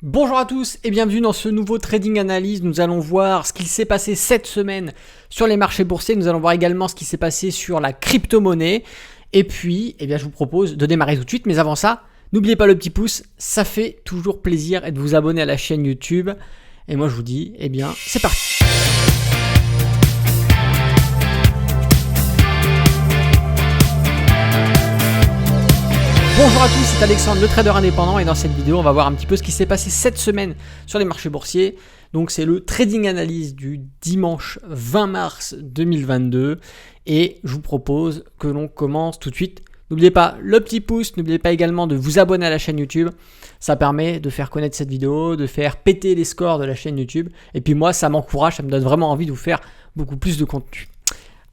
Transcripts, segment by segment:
Bonjour à tous et bienvenue dans ce nouveau Trading Analyse. Nous allons voir ce qu'il s'est passé cette semaine sur les marchés boursiers. Nous allons voir également ce qui s'est passé sur la crypto-monnaie. Et puis, je vous propose de démarrer tout de suite. Mais avant ça, n'oubliez pas le petit pouce, ça fait toujours plaisir et de vous abonner à la chaîne YouTube. Et moi je vous dis, c'est parti. Bonjour à tous, c'est Alexandre, le trader indépendant, et dans cette vidéo, on va voir un petit peu ce qui s'est passé cette semaine sur les marchés boursiers. Donc c'est le Trading Analyse du dimanche 20 mars 2022 et je vous propose que l'on commence tout de suite. N'oubliez pas le petit pouce, n'oubliez pas également de vous abonner à la chaîne YouTube. Ça permet de faire connaître cette vidéo, de faire péter les scores de la chaîne YouTube. Et puis moi, ça m'encourage, ça me donne vraiment envie de vous faire beaucoup plus de contenu.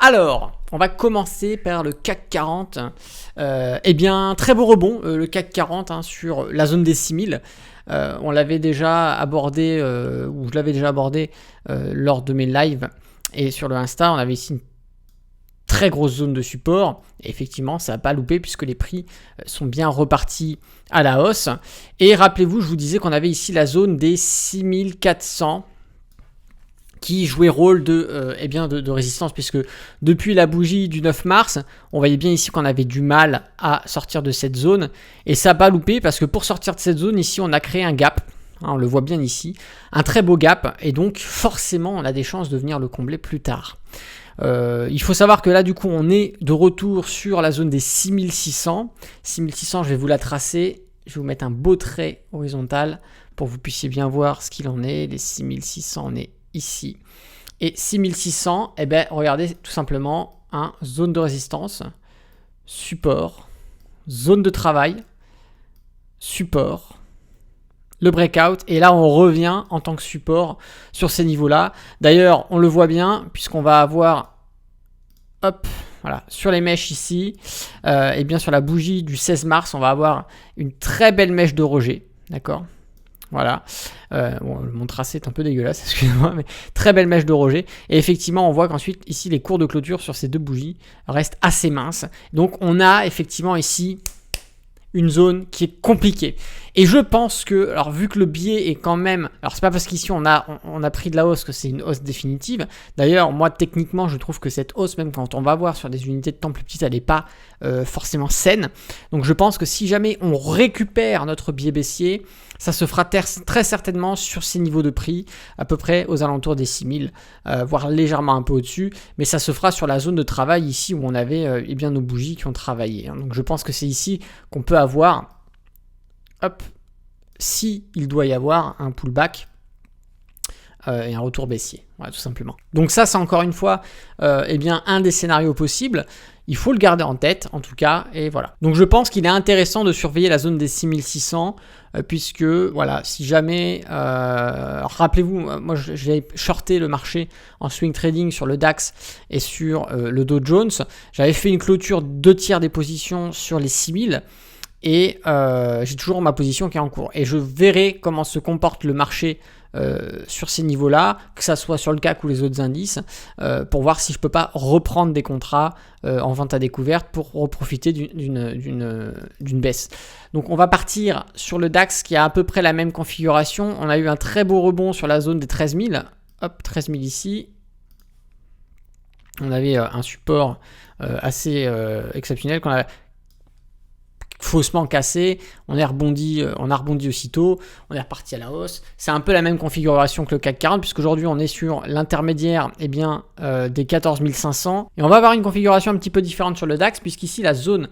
Alors, on va commencer par le CAC 40. Très beau rebond, le CAC 40 sur la zone des 6000. On l'avait déjà abordé, ou je l'avais déjà abordé lors de mes lives. Et sur le Insta, on avait ici une très grosse zone de support. Et effectivement, ça n'a pas loupé puisque les prix sont bien repartis à la hausse. Et rappelez-vous, je vous disais qu'on avait ici la zone des 6400. Qui jouait rôle de résistance, puisque depuis la bougie du 9 mars, on voyait bien ici qu'on avait du mal à sortir de cette zone, et ça n'a pas loupé, parce que pour sortir de cette zone, ici, on a créé un gap, on le voit bien ici, un très beau gap, et donc forcément, on a des chances de venir le combler plus tard. Il faut savoir que là, du coup, on est de retour sur la zone des 6600. 6600, je vais vous la tracer, je vais vous mettre un beau trait horizontal, pour que vous puissiez bien voir ce qu'il en est. Les 6600, on est ici. Et 6600, regardez tout simplement, zone de résistance, support, zone de travail, support, le breakout, et là on revient en tant que support sur ces niveaux-là. D'ailleurs, on le voit bien, puisqu'on va avoir, sur les mèches ici, et bien sur la bougie du 16 mars, on va avoir une très belle mèche de rejet, d'accord ? Voilà, mon tracé est un peu dégueulasse, excusez-moi, mais très belle mèche de rejet. Et effectivement, on voit qu'ensuite, ici, les cours de clôture sur ces deux bougies restent assez minces. Donc, on a effectivement ici une zone qui est compliquée. Et je pense que, alors vu que le biais est quand même, alors c'est pas parce qu'ici on a pris de la hausse que c'est une hausse définitive. D'ailleurs, moi techniquement, je trouve que cette hausse, même quand on va voir sur des unités de temps plus petites, elle n'est pas forcément saine. Donc je pense que si jamais on récupère notre biais baissier, ça se fera très certainement sur ces niveaux de prix, à peu près aux alentours des 6000, voire légèrement un peu au-dessus, mais ça se fera sur la zone de travail ici où on avait nos bougies qui ont travaillé. Donc je pense que c'est ici qu'on peut avoir, si il doit y avoir un pullback et un retour baissier, voilà, tout simplement. Donc ça, c'est encore une fois un des scénarios possibles. Il faut le garder en tête, en tout cas, et voilà. Donc je pense qu'il est intéressant de surveiller la zone des 6600, puisque, voilà, si jamais, rappelez-vous, moi j'ai shorté le marché en swing trading sur le DAX et sur le Dow Jones. J'avais fait une clôture 2/3 des positions sur les 6000, et j'ai toujours ma position qui est en cours. Et je verrai comment se comporte le marché sur ces niveaux-là, que ça soit sur le CAC ou les autres indices, pour voir si je peux pas reprendre des contrats en vente à découverte pour reprofiter d'une baisse. Donc on va partir sur le DAX qui a à peu près la même configuration. On a eu un très beau rebond sur la zone des 13 000. 13 000 ici. On avait un support assez exceptionnel qu'on a faussement cassé, on a rebondi aussitôt, on est reparti à la hausse. C'est un peu la même configuration que le CAC 40, puisqu'aujourd'hui on est sur l'intermédiaire des 14 500. Et on va avoir une configuration un petit peu différente sur le DAX, puisqu'ici la zone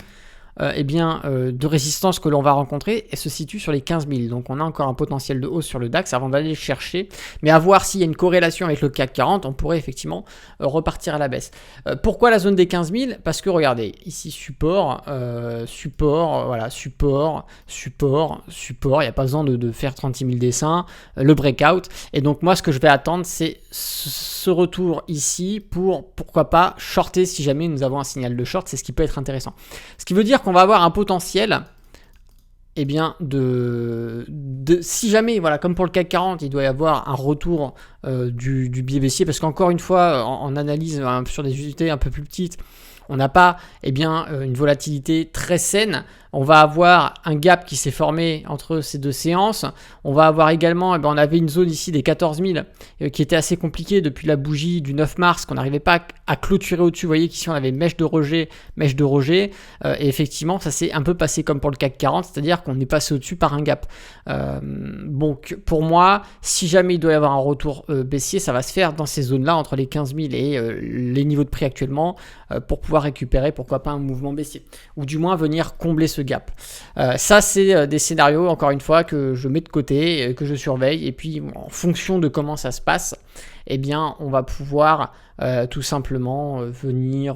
de résistance que l'on va rencontrer, elle se situe sur les 15 000. Donc on a encore un potentiel de hausse sur le DAX avant d'aller le chercher. Mais à voir s'il y a une corrélation avec le CAC 40, on pourrait effectivement repartir à la baisse. Pourquoi la zone des 15 000 ? Parce que regardez, ici support, support, il n'y a pas besoin de faire 36 000 dessins, le breakout. Et donc moi ce que je vais attendre, c'est ce retour ici pour, pourquoi pas, shorter si jamais nous avons un signal de short, c'est ce qui peut être intéressant. Ce qui veut dire qu'on va avoir un potentiel si jamais, voilà, comme pour le CAC 40, il doit y avoir un retour du biais baissier, parce qu'encore une fois, en analyse sur des unités un peu plus petites, on n'a pas une volatilité très saine. On va avoir un gap qui s'est formé entre ces deux séances. On va avoir également, on avait une zone ici des 14 000 qui était assez compliquée depuis la bougie du 9 mars, qu'on n'arrivait pas à clôturer au-dessus. Vous voyez qu'ici on avait mèche de rejet. Et effectivement, ça s'est un peu passé comme pour le CAC 40, c'est-à-dire qu'on est passé au-dessus par un gap. Donc pour moi, si jamais il doit y avoir un retour baissier, ça va se faire dans ces zones-là, entre les 15 000 et les niveaux de prix actuellement, pour pouvoir récupérer, pourquoi pas, un mouvement baissier. Ou du moins venir combler ce gap. Ça, c'est des scénarios, encore une fois, que je mets de côté, que je surveille. Et puis, en fonction de comment ça se passe, eh bien, on va pouvoir tout simplement venir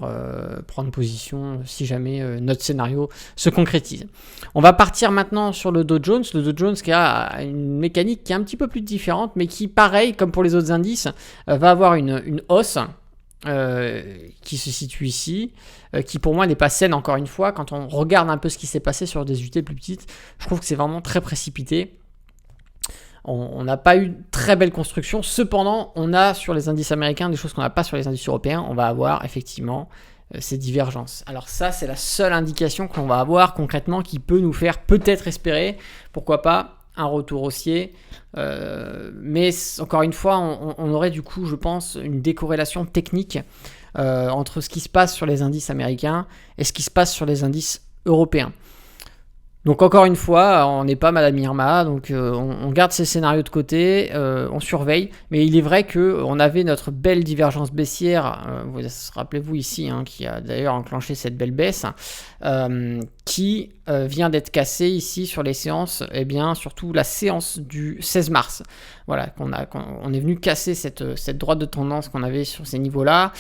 prendre position si jamais notre scénario se concrétise. On va partir maintenant sur le Dow Jones. Le Dow Jones qui a une mécanique qui est un petit peu plus différente, mais qui, pareil, comme pour les autres indices, va avoir une hausse qui se situe ici, qui pour moi n'est pas saine, encore une fois. Quand on regarde un peu ce qui s'est passé sur des UT plus petites, je trouve que c'est vraiment très précipité. On n'a pas eu très belle construction. Cependant, on a sur les indices américains des choses qu'on n'a pas sur les indices européens. On va avoir effectivement ces divergences. Alors ça, c'est la seule indication qu'on va avoir concrètement qui peut nous faire peut-être espérer, pourquoi pas, un retour haussier. Mais encore une fois, on aurait du coup, je pense, une décorrélation technique entre ce qui se passe sur les indices américains et ce qui se passe sur les indices européens. Donc encore une fois, on n'est pas Madame Irma, donc on garde ces scénarios de côté, on surveille, mais il est vrai qu'on avait notre belle divergence baissière, rappelez-vous ici, qui a d'ailleurs enclenché cette belle baisse, qui vient d'être cassée ici sur les séances, et bien surtout la séance du 16 mars. Voilà, on est venu casser cette droite de tendance qu'on avait sur ces niveaux-là.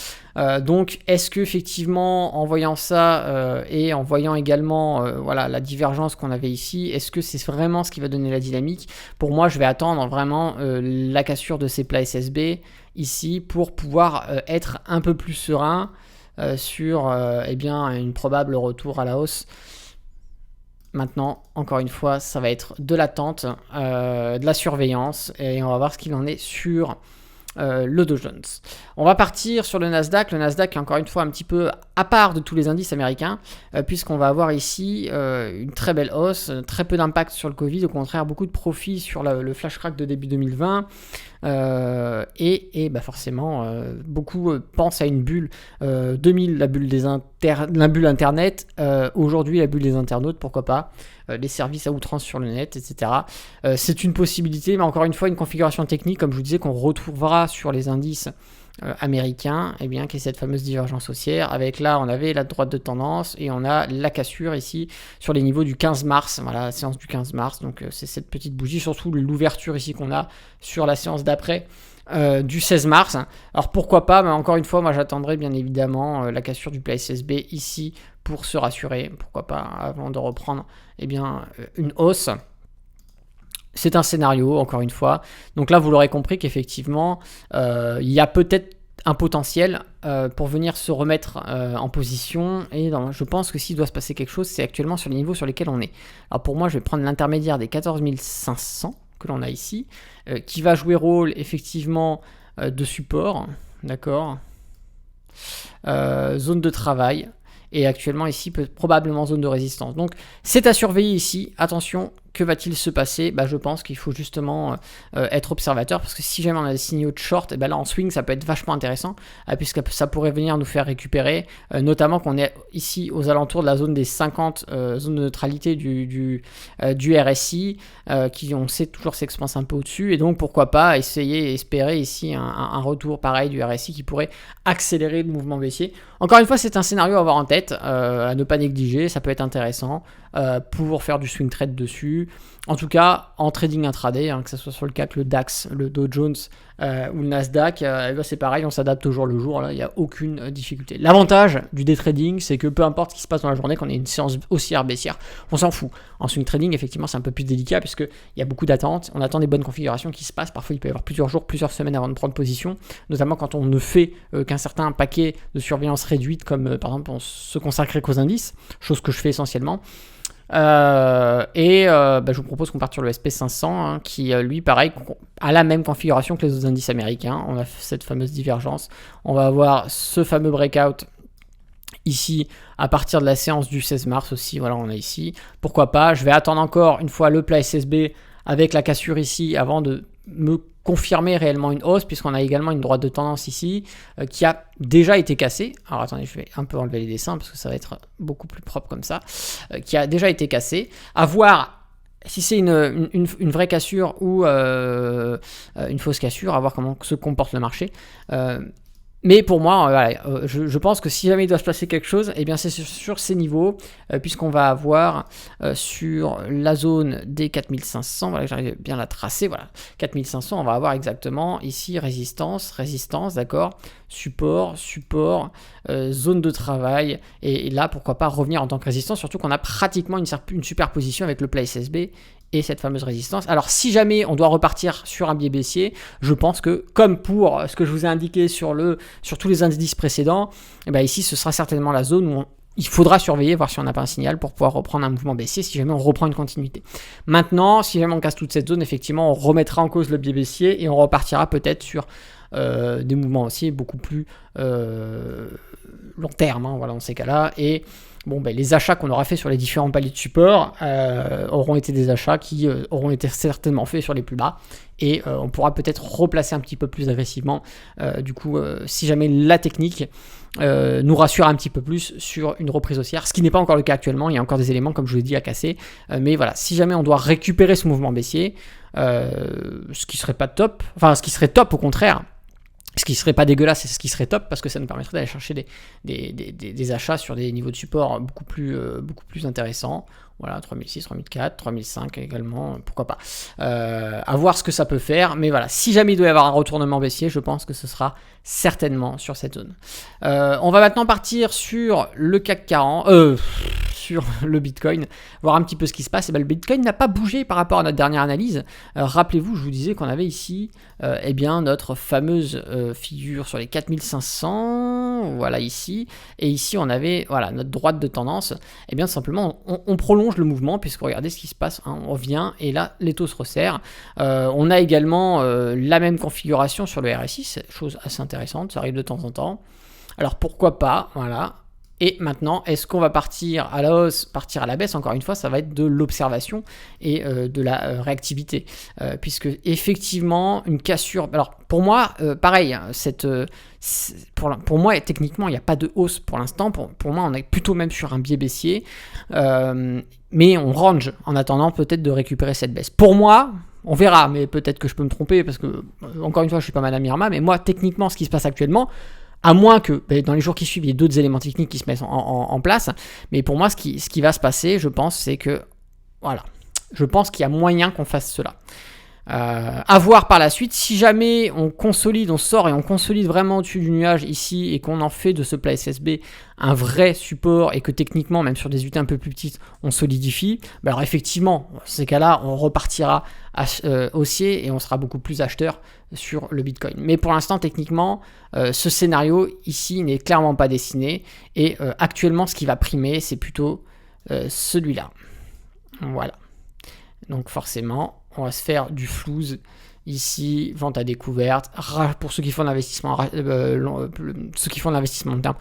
Donc, est-ce que effectivement, en voyant ça et en voyant également la divergence qu'on avait ici, est-ce que c'est vraiment ce qui va donner la dynamique? Pour moi, je vais attendre vraiment la cassure de ces plats SSB ici pour pouvoir être un peu plus serein sur une probable retour à la hausse. Maintenant, encore une fois, ça va être de l'attente, de la surveillance, et on va voir ce qu'il en est sur le Dow Jones. On va partir sur le Nasdaq. Le Nasdaq est encore une fois un petit peu à part de tous les indices américains, puisqu'on va avoir ici une très belle hausse, très peu d'impact sur le Covid, au contraire beaucoup de profit sur le flash crack de début 2020. Forcément, beaucoup pensent à une bulle 2000, la bulle Internet, aujourd'hui la bulle des internautes, pourquoi pas, les services à outrance sur le net, etc. C'est une possibilité, mais encore une fois, une configuration technique, comme je vous disais, qu'on retrouvera sur les indices américain, qui est cette fameuse divergence haussière, avec là on avait la droite de tendance et on a la cassure ici sur les niveaux du 15 mars, voilà la séance du 15 mars, donc c'est cette petite bougie, surtout l'ouverture ici qu'on a sur la séance d'après du 16 mars. Alors pourquoi pas, mais encore une fois moi j'attendrai bien évidemment la cassure du plat SSB ici pour se rassurer, pourquoi pas, avant de reprendre une hausse. C'est un scénario, encore une fois. Donc là, vous l'aurez compris qu'effectivement, il y a peut-être un potentiel pour venir se remettre en position. Et je pense que s'il doit se passer quelque chose, c'est actuellement sur les niveaux sur lesquels on est. Alors pour moi, je vais prendre l'intermédiaire des 14 500 que l'on a ici, qui va jouer rôle effectivement de support, d'accord, zone de travail. Et actuellement ici, probablement zone de résistance. Donc c'est à surveiller ici. Attention, que va-t-il se passer? Je pense qu'il faut justement être observateur, parce que si jamais on a des signaux de short, là en swing ça peut être vachement intéressant, puisque ça pourrait venir nous faire récupérer, notamment qu'on est ici aux alentours de la zone des 50, zone de neutralité du RSI, qui on sait toujours s'expanse un peu au-dessus, et donc pourquoi pas essayer et espérer ici un retour pareil du RSI qui pourrait accélérer le mouvement baissier. Encore une fois, c'est un scénario à avoir en tête, à ne pas négliger, ça peut être intéressant pour faire du swing trade dessus. En tout cas, en trading intraday, que ce soit sur le CAC, le DAX, le Dow Jones ou le Nasdaq, c'est pareil, on s'adapte au jour le jour, là, il n'y a aucune difficulté. L'avantage du day trading, c'est que peu importe ce qui se passe dans la journée, qu'on ait une séance haussière, baissière, on s'en fout. En swing trading, effectivement, c'est un peu plus délicat, puisqu'il y a beaucoup d'attentes, on attend des bonnes configurations qui se passent, parfois il peut y avoir plusieurs jours, plusieurs semaines avant de prendre position, notamment quand on ne fait qu'un certain paquet de surveillance réduite, comme par exemple on se consacrait qu'aux indices, chose que je fais essentiellement. Je vous propose qu'on parte sur le SP500 qui lui pareil a la même configuration que les autres indices américains. On a cette fameuse divergence, on va avoir ce fameux breakout Ici, à partir de la séance du 16 mars aussi, voilà, on a ici. Pourquoi pas, je vais attendre encore une fois le plat SSB avec la cassure ici avant de me confirmer réellement une hausse, puisqu'on a également une droite de tendance ici qui a déjà été cassée. Alors attendez, je vais un peu enlever les dessins parce que ça va être beaucoup plus propre comme ça. Qui a déjà été cassée. À voir si c'est une vraie cassure ou une fausse cassure, à voir comment se comporte le marché. Mais pour moi, voilà, je pense que si jamais il doit se passer quelque chose, eh bien c'est sur ces niveaux, puisqu'on va avoir sur la zone des 4500, voilà, j'arrive bien à la tracer, voilà, 4500, on va avoir exactement ici résistance, d'accord, support, zone de travail, et là, pourquoi pas revenir en tant que résistance, surtout qu'on a pratiquement une superposition avec le plat SSB et cette fameuse résistance. Alors si jamais on doit repartir sur un biais baissier, je pense que comme pour ce que je vous ai indiqué sur tous les indices précédents, et bien ici ce sera certainement la zone où il faudra surveiller, voir si on n'a pas un signal pour pouvoir reprendre un mouvement baissier si jamais on reprend une continuité. Maintenant, si jamais on casse toute cette zone, effectivement on remettra en cause le biais baissier et on repartira peut-être sur des mouvements aussi beaucoup plus long terme, hein, voilà, dans ces cas-là. Et bon, ben, les achats qu'on aura fait sur les différents paliers de support auront été des achats qui auront été certainement faits sur les plus bas, et on pourra peut-être replacer un petit peu plus agressivement du coup si jamais la technique nous rassure un petit peu plus sur une reprise haussière, ce qui n'est pas encore le cas actuellement. Il y a encore des éléments, comme je vous l'ai dit, à casser, mais voilà, si jamais on doit récupérer ce mouvement baissier, ce qui serait pas top, enfin ce qui serait top au contraire, ce qui serait pas dégueulasse, c'est ce qui serait top, parce que ça nous permettrait d'aller chercher des achats sur des niveaux de support beaucoup plus intéressants. Voilà, 3006, 3004, 3005 également, pourquoi pas. À voir ce que ça peut faire, mais voilà, si jamais il doit y avoir un retournement baissier, je pense que ce sera certainement sur cette zone. On va maintenant partir sur le CAC 40, sur le Bitcoin, voir un petit peu ce qui se passe. Et ben, le Bitcoin n'a pas bougé par rapport à notre dernière analyse. Rappelez-vous, je vous disais qu'on avait ici eh bien, notre fameuse figure sur les 4500, voilà ici, et ici on avait voilà, notre droite de tendance. Et bien simplement, on prolonge le mouvement, puisque regardez ce qui se passe, hein, on revient, et là les taux se resserrent. On a également la même configuration sur le RSI, chose assez intéressante, ça arrive de temps en temps. Alors pourquoi pas, voilà. Et maintenant, est-ce qu'on va partir à la hausse, partir à la baisse? Encore une fois, ça va être de l'observation et de la réactivité. Puisque effectivement, une cassure... Alors pour moi, pareil, pour moi, techniquement, il n'y a pas de hausse pour l'instant. Pour moi, on est plutôt même sur un biais baissier. Mais on range en attendant peut-être de récupérer cette baisse. Pour moi... On verra, mais peut-être que je peux me tromper, parce que, encore une fois, je suis pas Madame Irma, mais moi, techniquement, ce qui se passe actuellement, à moins que dans les jours qui suivent, il y ait d'autres éléments techniques qui se mettent en place, mais pour moi, ce qui va se passer, je pense, c'est que, voilà, je pense qu'il y a moyen qu'on fasse cela. À voir par la suite, si jamais on consolide, on sort et on consolide vraiment au-dessus du nuage ici, et qu'on en fait de ce plat SSB un vrai support, et que techniquement, même sur des unités un peu plus petites, on solidifie, ben alors effectivement, dans ces cas-là, on repartira haussier et on sera beaucoup plus acheteur sur le Bitcoin. Mais pour l'instant, techniquement, ce scénario ici n'est clairement pas dessiné, et actuellement, ce qui va primer, c'est plutôt celui-là. Voilà. Donc forcément, on va se faire du flouze ici, vente à découverte, pour ceux qui font l'investissement, ceux qui font l'investissement de terme,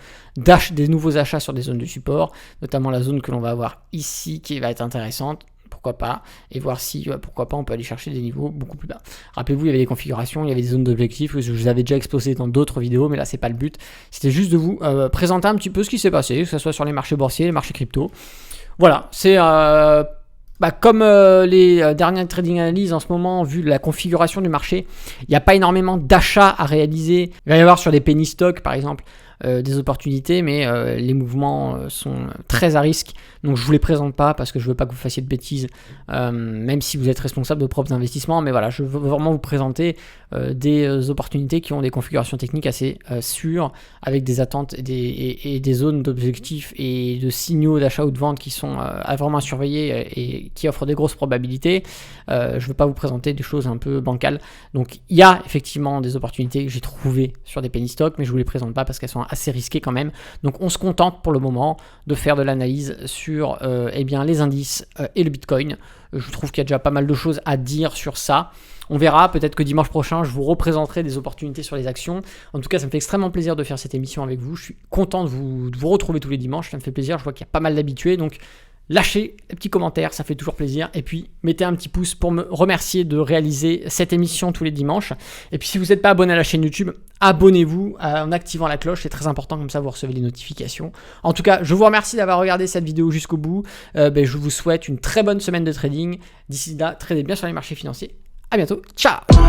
des nouveaux achats sur des zones de support, notamment la zone que l'on va avoir ici qui va être intéressante, pourquoi pas, et voir si, pourquoi pas, on peut aller chercher des niveaux beaucoup plus bas. Rappelez-vous, il y avait des configurations, il y avait des zones d'objectifs que je vous avais déjà exposé dans d'autres vidéos, mais là, c'est pas le but. C'était juste de vous présenter un petit peu ce qui s'est passé, que ce soit sur les marchés boursiers, les marchés crypto. Voilà, c'est... comme les dernières trading analyses en ce moment, vu la configuration du marché, il n'y a pas énormément d'achats à réaliser. Il va y avoir sur des penny stocks, par exemple, des opportunités, mais les mouvements sont très à risque. Donc je ne vous les présente pas parce que je ne veux pas que vous fassiez de bêtises, même si vous êtes responsable de vos propres investissements. Mais voilà, je veux vraiment vous présenter des opportunités qui ont des configurations techniques assez sûres, avec des attentes et des zones d'objectifs et de signaux d'achat ou de vente qui sont vraiment à surveiller et qui offrent des grosses probabilités. Je ne veux pas vous présenter des choses un peu bancales. Donc il y a effectivement des opportunités que j'ai trouvées sur des penny stocks, mais je ne vous les présente pas parce qu'elles sont assez risqué quand même. Donc on se contente pour le moment de faire de l'analyse sur eh bien, les indices et le Bitcoin. Je trouve qu'il y a déjà pas mal de choses à dire sur ça. On verra, peut-être que dimanche prochain, je vous représenterai des opportunités sur les actions. En tout cas, ça me fait extrêmement plaisir de faire cette émission avec vous. Je suis content de vous retrouver tous les dimanches. Ça me fait plaisir. Je vois qu'il y a pas mal d'habitués. Donc, lâchez un petit commentaire, ça fait toujours plaisir. Et puis, mettez un petit pouce pour me remercier de réaliser cette émission tous les dimanches. Et puis, si vous n'êtes pas abonné à la chaîne YouTube, abonnez-vous en activant la cloche. C'est très important, comme ça, vous recevez les notifications. En tout cas, je vous remercie d'avoir regardé cette vidéo jusqu'au bout. Je vous souhaite une très bonne semaine de trading. D'ici là, tradez bien sur les marchés financiers. À bientôt. Ciao!